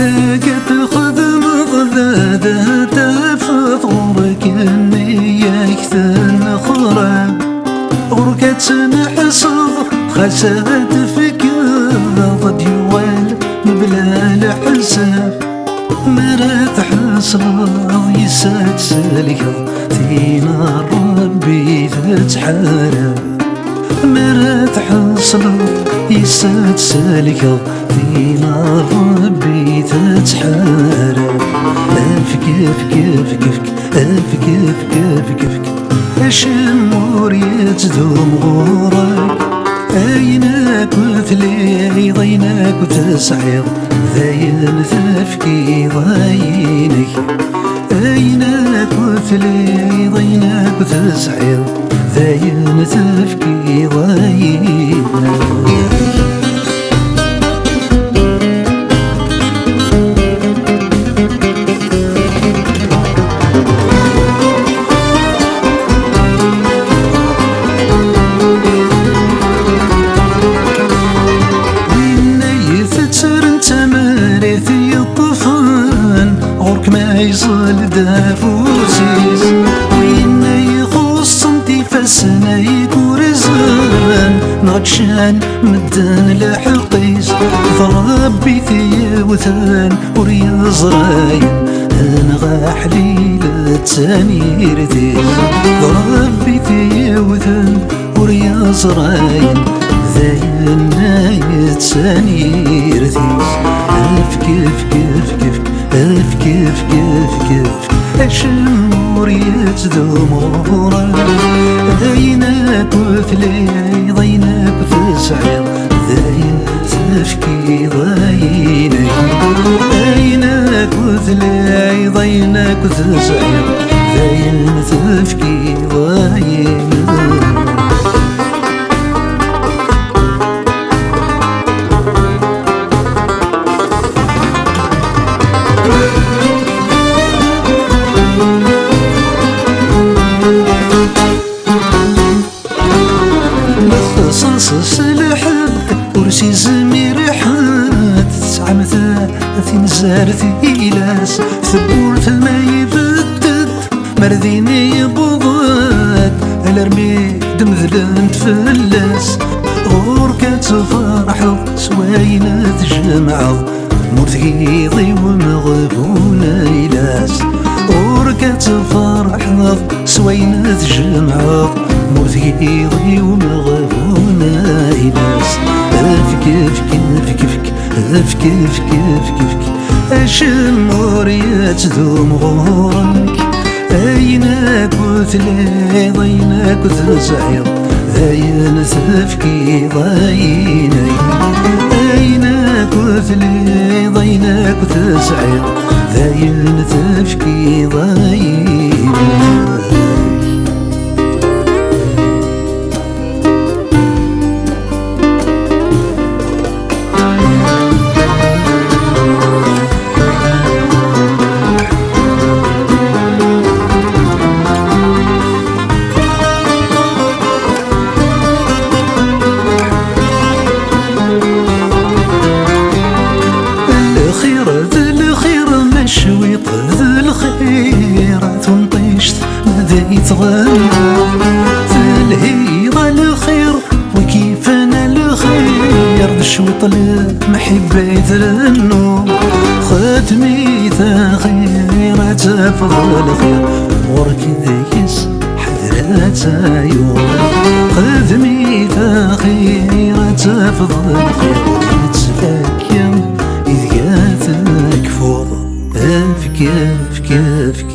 ذاك تخدم ضذاذا تفض غرك النية كثن خراب غرك تنحصد خسرت فكر ضد يوال بلا الحساب مرات حصل يسات سالك تينا ربي تتحارب مرات حصل يسات سالك تينا ربي تتحارب افك اشمور يتدوم غورك ايناك وثلي ضيناك وتسعيض ذاين ثفكي ضاينك ايناك وثلي ضيناك وتسعيض ذاين ثفكي ضاينك يصل دافوسيس وين يخص انتي فسنا يكورزان نغتشان مدان لحقيس ضربي ثيوثان وريا زراين انا غاحليلة تانير ديس ضربي ثيوثان وريا زراين ذاين نايت تانير ديس كيف الشمور يتدوم غورك ذايناك وثلي ضيناك وتسعيض ذاين تفكي ضاينك ذايناك وثلي ضيناك وتسعيض ذاين تفكي ضاينك صصص الحب ورسي زمير حد عمثاثي نزارثي إلاس ثبورت ما يبدد مرديني بضاد الارمي دمذلن تفلس غورك تفرحض سواينة تجمعض مرتقيضي ومغبونة إلاس غورك تفرحض سواينة تجمعض مرتقيضي ومغبونة إلاس افك الشمور يتدوم غورك ايناك وثلي ضيناك وتسعيض ذاين تفكي ضاينك ايناك وثلي ضيناك وتسعيض ذاين تفكي ضاينك يتغنى في الهيضة الخير وكيف انا الخير بشوط المحبة يترنو ختمي خير تفضل خير ورك ذيس حذرات عيون ختمي خير تفضل خير تفكم إذ جاتك فوضى افك